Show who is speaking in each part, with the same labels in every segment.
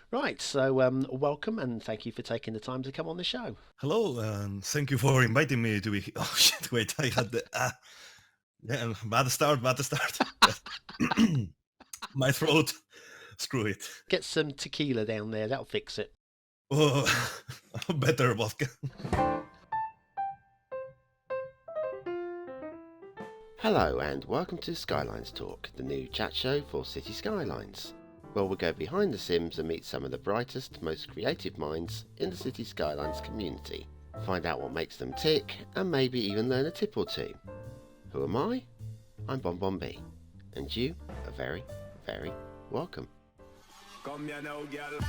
Speaker 1: Right, so welcome and thank you for taking the time to come on the show.
Speaker 2: Hello, and thank you for inviting me to be. Oh shit! Wait, I had the yeah, bad start, bad start. Yes. My throat. Screw it.
Speaker 1: Get some tequila down there, that'll fix it.
Speaker 2: Oh, better vodka.
Speaker 3: Hello and welcome to Skylines Talk, the new chat show for City Skylines, where we'll go behind the Sims and meet some of the brightest, most creative minds in the City Skylines community. Find out what makes them tick and maybe even learn a tip or two. Who am I? I'm BonBonB, and you are very, very welcome.
Speaker 4: Come here now, girl.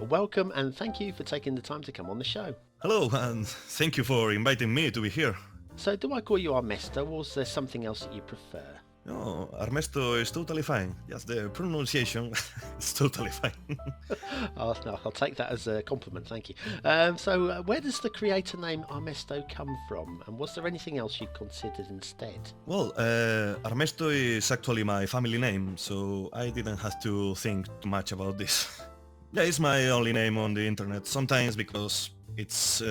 Speaker 1: Welcome and thank you for taking the time to come on the show.
Speaker 2: Hello, and thank you for inviting me to be here.
Speaker 1: So, do I call you Armesto or is there something else that you prefer?
Speaker 2: No, Armesto is totally fine. Just the pronunciation is totally fine.
Speaker 1: Oh, no, I'll take that as a compliment, thank you. Where does the creator name Armesto come from, and was there anything else you considered instead?
Speaker 2: Well, Armesto is actually my family name, so I didn't have to think too much about this. Yeah, it's my only name on the internet. Sometimes because it's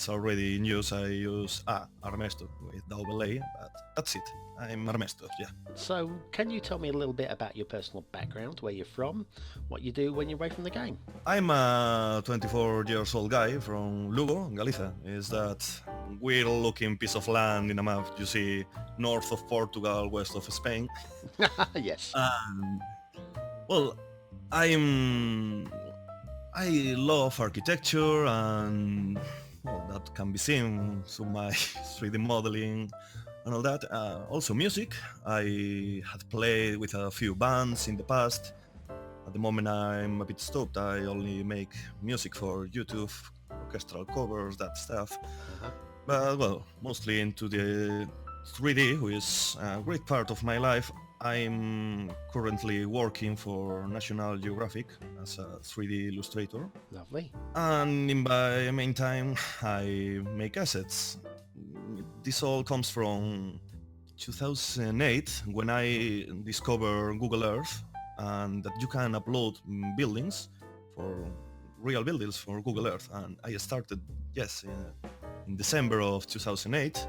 Speaker 2: already in use, I use Armesto with double A, but that's it. I'm Armesto, yeah.
Speaker 1: So, can you tell me a little bit about your personal background, where you're from, what you do when you're away from the game?
Speaker 2: I'm a 24 years old guy from Lugo, Galicia. Is that weird looking piece of land in a map you see north of Portugal, west of Spain.
Speaker 1: Yes.
Speaker 2: Well, I'm I love architecture and well, that can be seen through my 3D modeling and all that. Also music. I had played with a few bands in the past. At the moment I'm a bit stopped. I only make music for YouTube, orchestral covers, that stuff.
Speaker 1: Uh-huh.
Speaker 2: But well, mostly into the 3D, which is a great part of my life. I'm currently working for National Geographic as a 3D illustrator.
Speaker 1: Lovely.
Speaker 2: And in my main time, I make assets. This all comes from 2008 when I discovered Google Earth and that you can upload buildings for real buildings for Google Earth. And I started, yes, in December of 2008.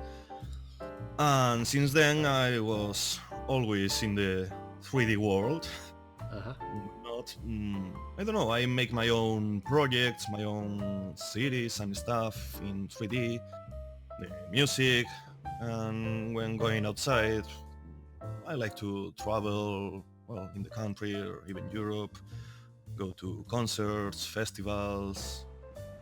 Speaker 2: And since then, I was always in the 3D world.
Speaker 1: Uh-huh.
Speaker 2: Not, I don't know. I make my own projects, my own cities and stuff in 3D, the music, and when going outside, I like to travel, well, in the country or even Europe, go to concerts, festivals,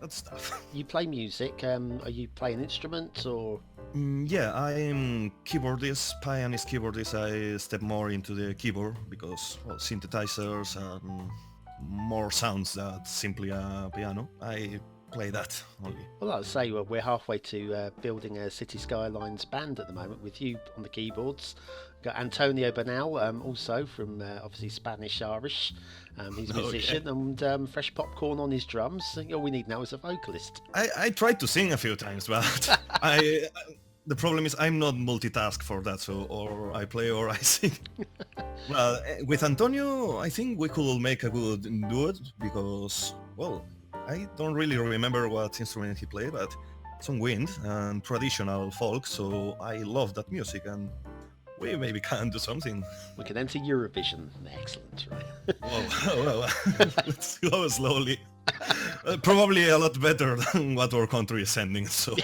Speaker 2: that stuff.
Speaker 1: You play music. Are you playing instruments or?
Speaker 2: Yeah, I'm keyboardist, pianist keyboardist. I step more into the keyboard because well, synthesizers and more sounds than simply a piano. I play that only.
Speaker 1: Well, I'd say we're halfway to building a City Skylines band at the moment with you on the keyboards. Got Antonio Bernal, also from obviously Spanish Irish. He's a musician, and Fresh Popcorn on his drums. All we need now is a vocalist.
Speaker 2: I tried to sing a few times, but the problem is I'm not multitask for that, so or I play or I sing. Well, with Antonio, I think we could make a good duet because, well, I don't really remember what instrument he played, but some wind and traditional folk, so I love that music and we maybe can do something.
Speaker 1: We can enter Eurovision. Excellent, right?
Speaker 2: Well, let's go slowly. Probably a lot better than what our country is sending, so...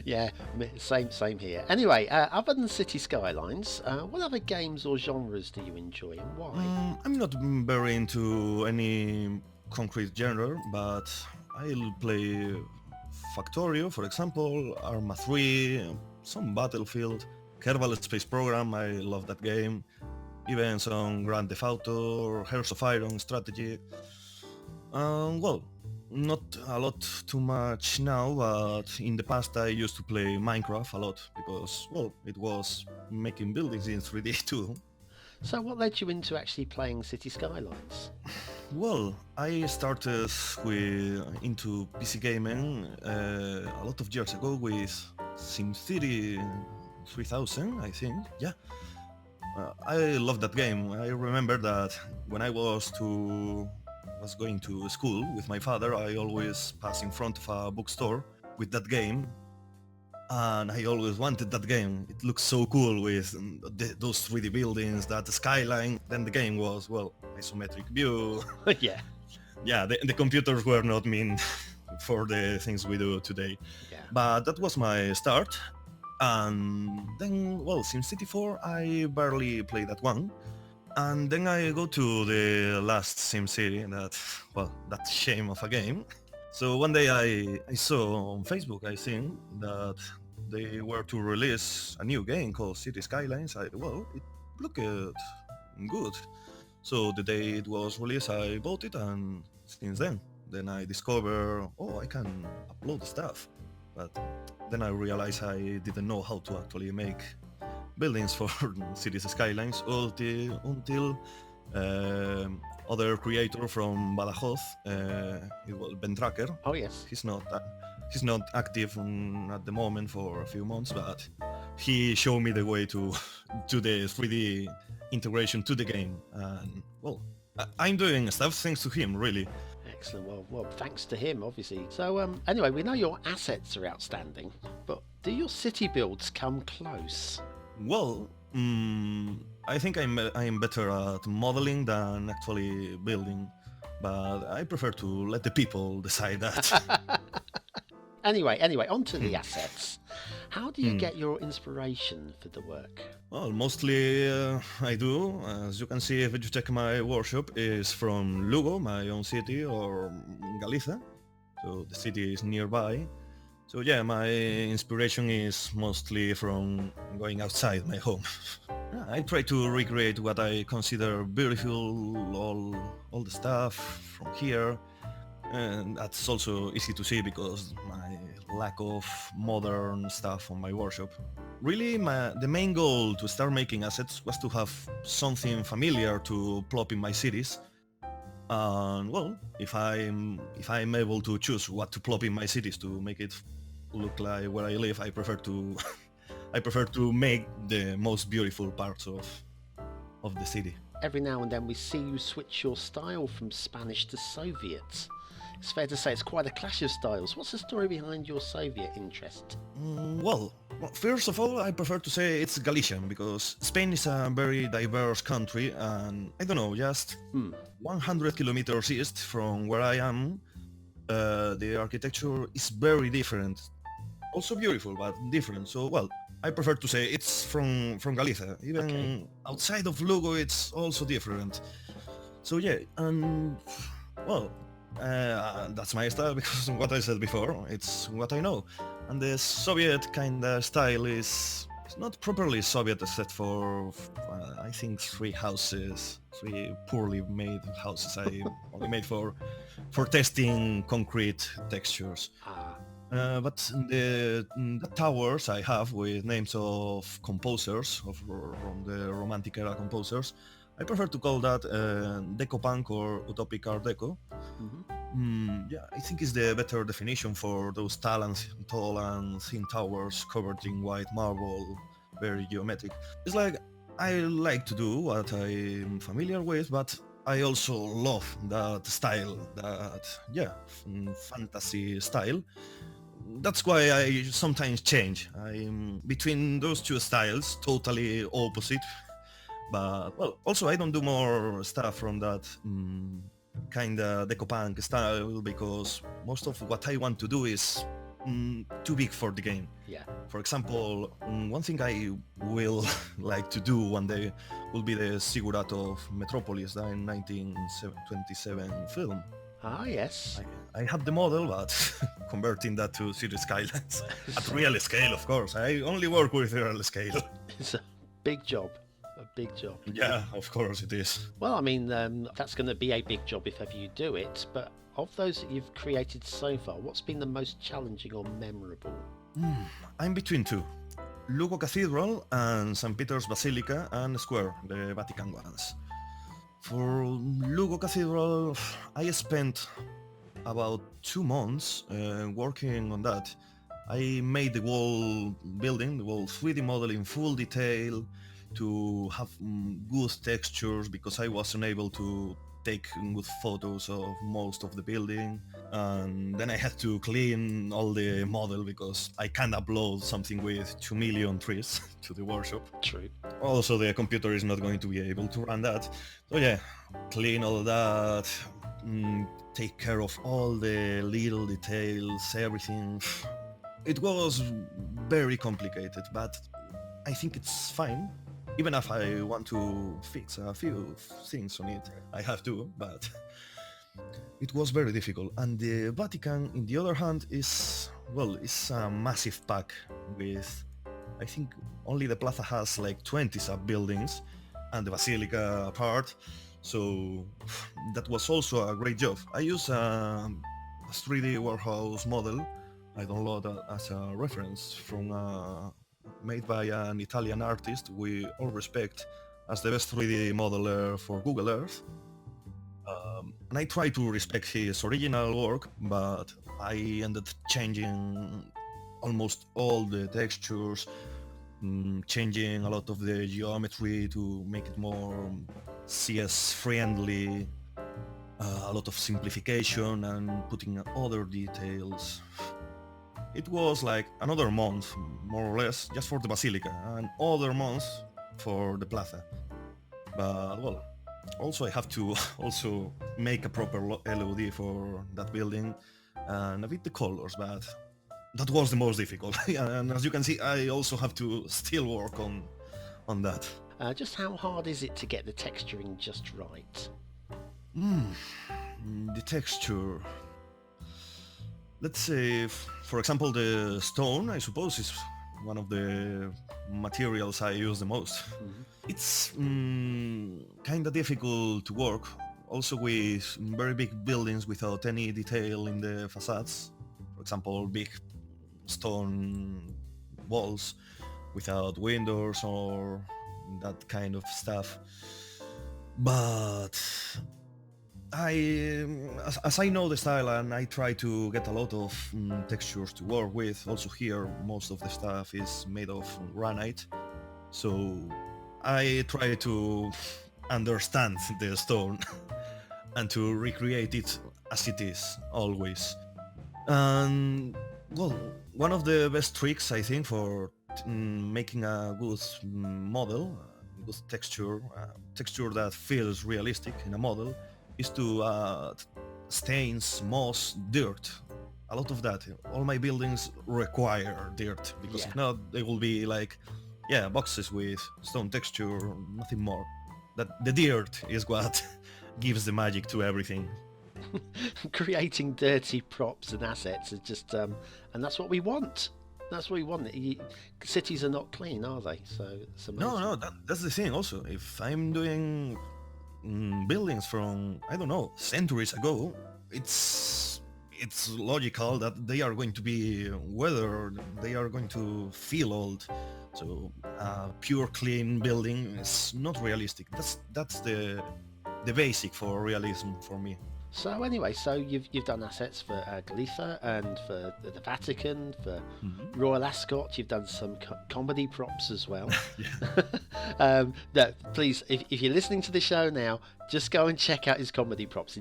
Speaker 1: Yeah, same here. Anyway, other than City Skylines, what other games or genres do you enjoy and why?
Speaker 2: I'm not very into any concrete genre, but I'll play Factorio, for example, Arma 3, some Battlefield, Kerbal Space Program, I love that game, even some Grand Theft Auto or Hearts of Iron strategy. Well, not a lot too much now, but in the past I used to play Minecraft a lot because, well, it was making buildings in 3D too.
Speaker 1: So, what led you into actually playing City Skylines?
Speaker 2: Well, I started into PC gaming a lot of years ago with SimCity 3000, I think. Yeah. I love that game. I remember that when I was going to school with my father, I always pass in front of a bookstore with that game, and I always wanted that game. It looks so cool with those 3D buildings, that skyline. Then the game was, well, isometric view.
Speaker 1: Yeah.
Speaker 2: Yeah, the computers were not meant for the things we do today.
Speaker 1: Yeah.
Speaker 2: But that was my start. And then, well, SimCity 4, I barely played that one. And then I go to the last SimCity, that shame of a game. So one day I saw on Facebook, I think, that they were to release a new game called Cities Skylines. It looked good. So the day it was released, I bought it, and since then I discovered, I can upload stuff. But then I realized I didn't know how to actually make buildings for Cities Skylines until other creator from Badajoz, it was Ben Tracker.
Speaker 1: Oh yes.
Speaker 2: He's not active at the moment for a few months, but he showed me the way to the 3D integration to the game, and I'm doing stuff thanks to him, really.
Speaker 1: Excellent. Well, thanks to him, obviously. So, anyway, we know your assets are outstanding, but do your city builds come close?
Speaker 2: Well, I think I'm better at modeling than actually building, but I prefer to let the people decide that.
Speaker 1: Anyway, onto the assets. How do you get your inspiration for the work?
Speaker 2: Well, mostly I do. As you can see, if you check my workshop, is from Lugo, my own city, or Galicia. So the city is nearby. So yeah, my inspiration is mostly from going outside my home. I try to recreate what I consider beautiful, all the stuff from here. And that's also easy to see because my lack of modern stuff on my workshop. Really, the main goal to start making assets was to have something familiar to plop in my cities. And well, if I'm able to choose what to plop in my cities to make it look like where I live, I prefer to make the most beautiful parts of the city.
Speaker 1: Every now and then we see you switch your style from Spanish to Soviet. It's fair to say it's quite a clash of styles. What's the story behind your Soviet interest?
Speaker 2: Well, first of all, I prefer to say it's Galician, because Spain is a very diverse country, and I don't know, just 100 kilometers east from where I am, the architecture is very different. Also beautiful, but different. So, well, I prefer to say it's from Galicia. Even outside of Lugo, it's also different. So yeah, and well, that's my style, because what I said before, it's what I know. And the Soviet kind of style is not properly Soviet, except for I think three poorly made houses I only made for testing concrete textures. But the towers I have with names of composers, from the Romantic era composers, I prefer to call that Deco-punk or Utopic Art Deco. Yeah, I think it's the better definition for those tall and thin towers covered in white marble, very geometric. It's like I like to do what I'm familiar with, but I also love that style, that fantasy style. That's why I sometimes change. I'm between those two styles, totally opposite. But well, also I don't do more stuff from that kind of deco-punk style, because most of what I want to do is too big for the game.
Speaker 1: Yeah.
Speaker 2: For example, one thing I will like to do one day will be the Ziggurat of Metropolis, the 1927 film.
Speaker 1: Ah, yes.
Speaker 2: I have the model, but converting that to Cities Skylines at real scale, of course. I only work with real scale.
Speaker 1: It's a big job. A big job.
Speaker 2: Yeah, of course it is.
Speaker 1: Well, I mean, that's going to be a big job if ever you do it, but of those that you've created so far, what's been the most challenging or memorable?
Speaker 2: I'm between two. Lugo Cathedral and St. Peter's Basilica and Square, the Vatican ones. For Lugo Cathedral, I spent about 2 months working on that, I made the whole building, the whole 3D model in full detail to have good textures because I wasn't able to take good photos of most of the building, and then I had to clean all the model because I can't upload something with 2 million trees to the workshop.
Speaker 1: True.
Speaker 2: Also, the computer is not going to be able to run that. So yeah, clean all that, take care of all the little details, everything. It was very complicated, but I think it's fine. Even if I want to fix a few things on it, I have to, but it was very difficult. And the Vatican, in the other hand, is a massive pack with, I think only the Plaza has like 20 sub-buildings and the Basilica part, so that was also a great job. I use a 3D warehouse model I downloaded as a reference from made by an Italian artist we all respect as the best 3D modeler for Google Earth. And I try to respect his original work, but I ended changing almost all the textures, changing a lot of the geometry to make it more CS friendly, a lot of simplification and putting other details. It was like another month, more or less, just for the Basilica, and other month for the Plaza. But well, also I have to also make a proper LOD for that building and a bit the colors, but that was the most difficult. And as you can see, I also have to still work on that.
Speaker 1: Just how hard is it to get the texturing just right?
Speaker 2: The texture. Let's say, for example, the stone, I suppose, is one of the materials I use the most. It's kind of difficult to work, also with very big buildings without any detail in the facades. For example, big stone walls without windows or that kind of stuff. But as I know the style and I try to get a lot of textures to work with. Also here, most of the stuff is made of granite, so I try to understand the stone and to recreate it as it is always. And well, one of the best tricks I think for making a good model, good texture that feels realistic in a model, is to stains, moss, dirt. A lot of that. All my buildings require dirt, because if not, they will be like, boxes with stone texture, nothing more. That the dirt is what gives the magic to everything.
Speaker 1: Creating dirty props and assets is just, and that's what we want. That's what we want. Cities are not clean, are they? So it's amazing.
Speaker 2: No, that's the thing. Also, if I'm doing buildings from, I don't know, centuries ago, it's logical that they are going to be weathered, they are going to feel old. So a pure clean building is not realistic. That's the basic for realism for me.
Speaker 1: So anyway, so you've done assets for Galicia and for the Vatican, for Royal Ascot. You've done some comedy props as well. No, please, if you're listening to the show now, just go and check out his comedy props.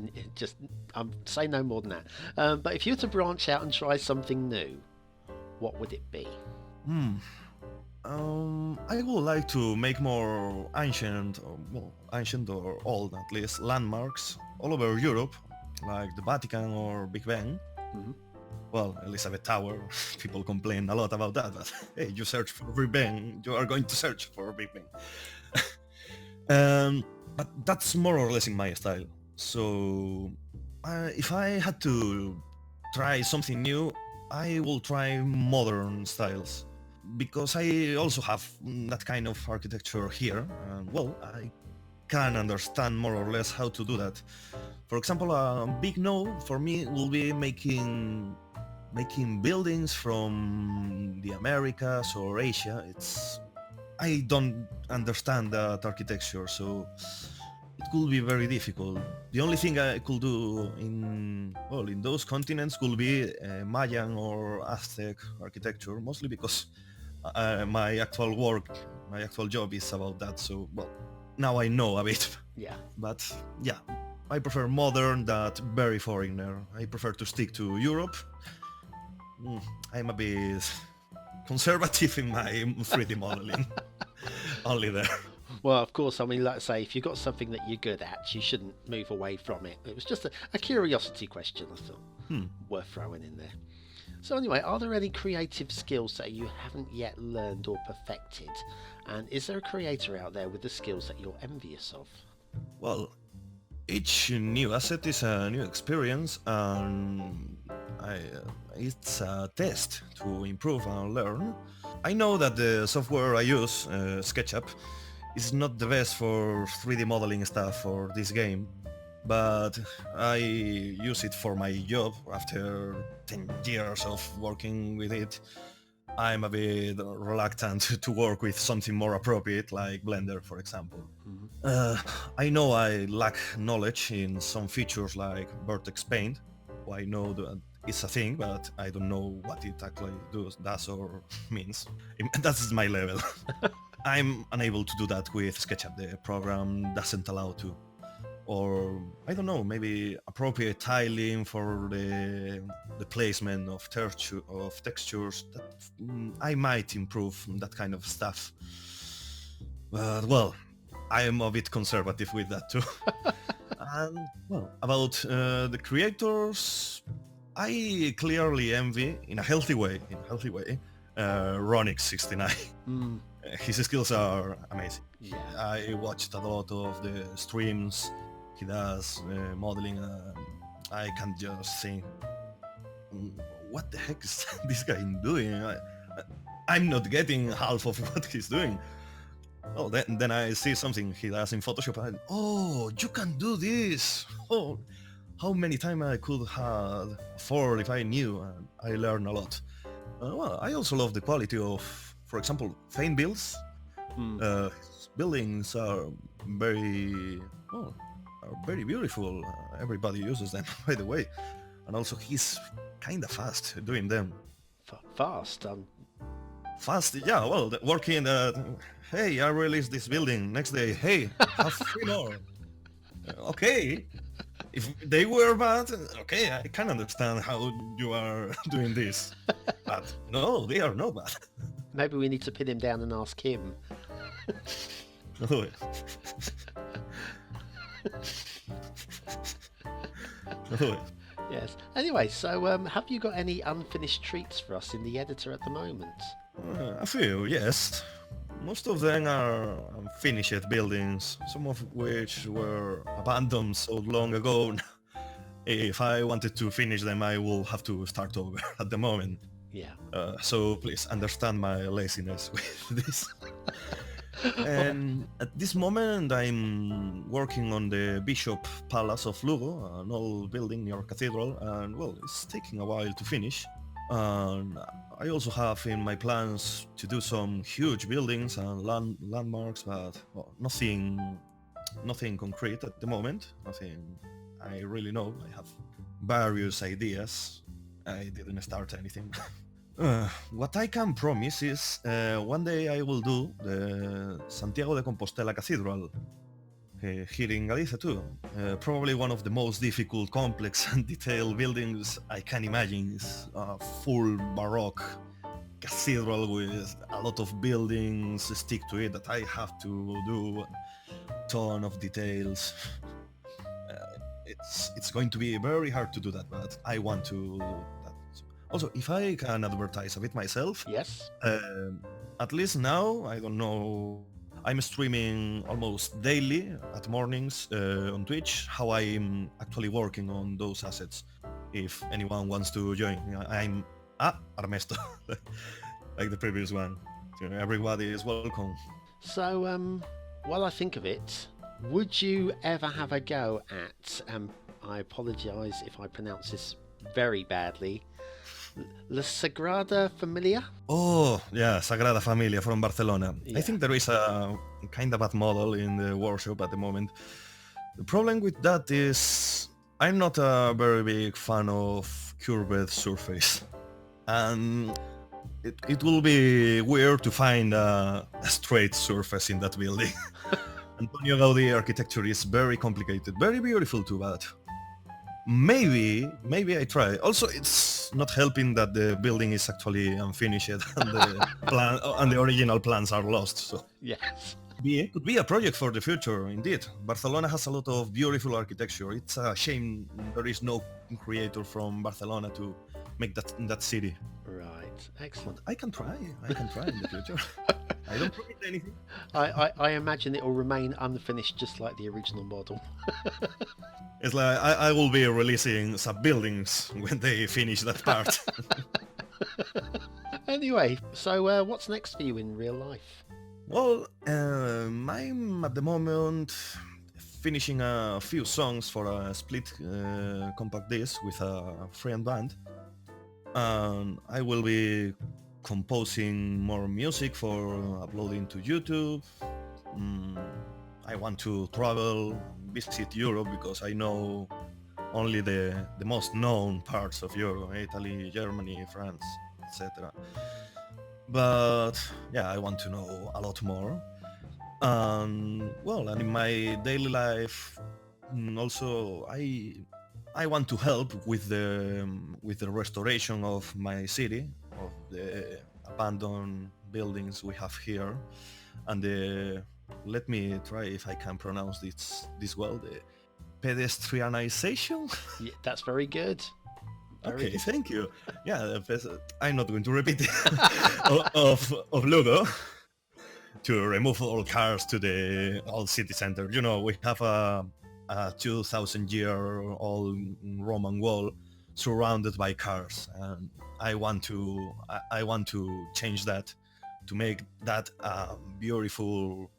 Speaker 1: Say no more than that. But if you were to branch out and try something new, what would it be?
Speaker 2: I would like to make more ancient or old at least, landmarks all over Europe, like the Vatican or Big Ben. Well, Elizabeth Tower, people complain a lot about that, but hey, you search for Big Ben, you are going to search for Big Ben. But that's more or less in my style. So if I had to try something new, I will try modern styles, because I also have that kind of architecture here, and well, I can understand more or less how to do that. For example, a big no for me will be making buildings from the Americas or Asia. I don't understand that architecture, so it could be very difficult. The only thing I could do in those continents could be Mayan or Aztec architecture, mostly because my actual job is about that. So now I know a bit.
Speaker 1: Yeah.
Speaker 2: But yeah, I prefer modern than very foreigner. I prefer to stick to Europe. I'm a bit conservative in my 3D modeling. Only there.
Speaker 1: Well, of course, I mean, like I say, if you've got something that you're good at, you shouldn't move away from it. It was just a curiosity question, I thought, worth throwing in there. So anyway, are there any creative skills that you haven't yet learned or perfected? And is there a creator out there with the skills that you're envious of?
Speaker 2: Well, each new asset is a new experience, and it's a test to improve and learn. I know that the software I use, SketchUp, is not the best for 3D modeling stuff for this game, but I use it for my job. After 10 years of working with it, I'm a bit reluctant to work with something more appropriate like Blender, for example. I know I lack knowledge in some features like vertex paint. I know that it's a thing, but I don't know what it actually does or means. That's my level. I'm unable to do that with SketchUp. The program doesn't allow to. Or, I don't know, maybe appropriate tiling for the placement of textures. That I might improve that kind of stuff. But, well, I am a bit conservative with that too. And, well, about the creators, I clearly envy, in a healthy way, Ronix69. His skills are amazing.
Speaker 1: Yeah.
Speaker 2: I watched a lot of the streams he does, modeling. I can just think, what the heck is this guy doing? I'm not getting half of what he's doing. Oh, then I see something he does in Photoshop and, oh, you can do this. Oh, how many times I could have afford if I knew, and I learned a lot. Well, I also love the quality of, for example, Fein builds. His buildings are very beautiful. Everybody uses them, by the way. And also he's kind of fast doing them.
Speaker 1: Fast?
Speaker 2: Fast, yeah, well, working hey, I released this building. Next day, hey, have 3 more. Okay. If they were bad, okay, I can understand how you are doing this. But no, they are not bad.
Speaker 1: Maybe we need to pin him down and ask him.
Speaker 2: Oh, yeah.
Speaker 1: Yes. Anyway, so have you got any unfinished treats for us in the editor at the moment?
Speaker 2: A few, yes. Most of them are unfinished buildings, some of which were abandoned so long ago. If I wanted to finish them, I will have to start over at the moment.
Speaker 1: Yeah.
Speaker 2: So please understand my laziness with this. And at this moment I'm working on the Bishop Palace of Lugo, an old building near a cathedral, and well, it's taking a while to finish. And I also have in my plans to do some huge buildings and landmarks, but well, nothing concrete at the moment. Nothing I really know. I have various ideas. I didn't start anything. What I can promise is one day I will do the Santiago de Compostela Cathedral here in Galicia too. Probably one of the most difficult, complex and detailed buildings I can imagine. Is a full Baroque cathedral with a lot of buildings stick to it that I have to do a ton of details. It's going to be very hard to do that, but I want to do that. Also, if I can advertise a bit myself,
Speaker 1: Yes.
Speaker 2: At least now, I don't know, I'm streaming almost daily at mornings on Twitch how I'm actually working on those assets. If anyone wants to join, I'm Armesto, like the previous one. So everybody is welcome.
Speaker 1: So, while I think of it, would you ever have a go at, I apologise if I pronounce this very badly, La Sagrada Familia?
Speaker 2: Oh, yeah, Sagrada Familia from Barcelona.
Speaker 1: Yeah.
Speaker 2: I think there is a kind of bad model in the workshop at the moment. The problem with that is I'm not a very big fan of curved surface, and it will be weird to find a straight surface in that building. Antonio Gaudi architecture is very complicated, very beautiful too, but maybe I try. Also, it's not helping that the building is actually unfinished and the original plans are lost. So
Speaker 1: Yes.
Speaker 2: it could be a project for the future, indeed. Barcelona has a lot of beautiful architecture. It's a shame there is no creator from Barcelona to make that city.
Speaker 1: Right. Excellent.
Speaker 2: I can try in the future. I don't promise anything.
Speaker 1: I imagine it will remain unfinished, just like the original model.
Speaker 2: It's like I will be releasing some buildings when they finish that part.
Speaker 1: Anyway, so what's next for you in real life?
Speaker 2: Well, I'm at the moment finishing a few songs for a split compact disc with a friend band, and I will be composing more music for uploading to YouTube. I want to travel, visit Europe, because I know only the most known parts of Europe: Italy, Germany, France, etc. But yeah, I want to know a lot more. And well, and in my daily life, also I want to help with the restoration of my city, of the abandoned buildings we have here, and let me try if I can pronounce this well, the pedestrianization.
Speaker 1: Yeah, that's very good.
Speaker 2: Okay, thank you. Yeah, I'm not going to repeat it. of Lugo, to remove all cars to the old city center. You know, we have a 2,000-year-old Roman wall surrounded by cars, and I want to change that, to make that a beautiful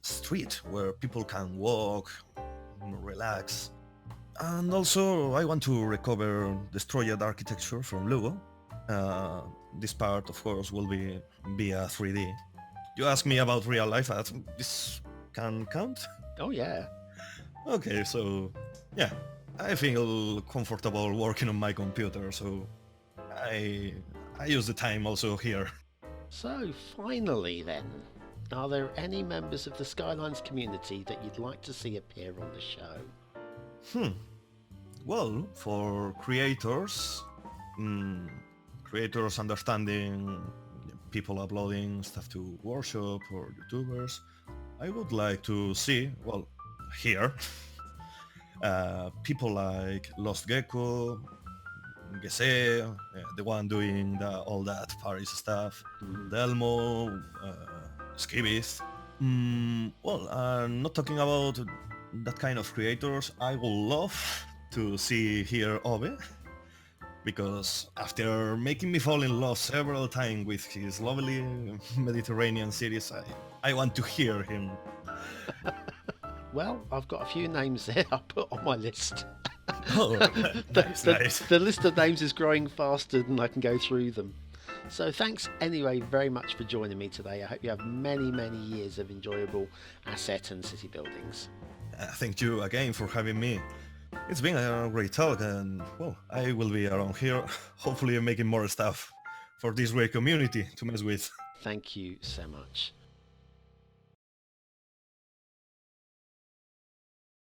Speaker 2: street where people can walk, relax. And also I want to recover destroyed architecture from Lugo. This part, of course, will be a 3D. You ask me about real life, this can count?
Speaker 1: Oh yeah.
Speaker 2: Okay, so yeah, I feel comfortable working on my computer, so I use the time also here.
Speaker 1: So finally then, are there any members of the Skylines community that you'd like to see appear on the show?
Speaker 2: Well, for creators understanding people uploading stuff to workshop or YouTubers, I would like to see, well, here, people like Lost Gecko, Gese, the one doing all that Paris stuff, Delmo, Skibis. Well, not talking about that kind of creators, I would love to see here Obe, because after making me fall in love several times with his lovely Mediterranean series, I want to hear him.
Speaker 1: Well, I've got a few names there I put on my list.
Speaker 2: Oh, nice.
Speaker 1: The list of names is growing faster than I can go through them. So thanks anyway very much for joining me today. I hope you have many, many years of enjoyable asset and city buildings.
Speaker 2: Thank you again for having me. It's been a great talk, and well, I will be around here, hopefully making more stuff for this great community to mess with.
Speaker 1: Thank you so much.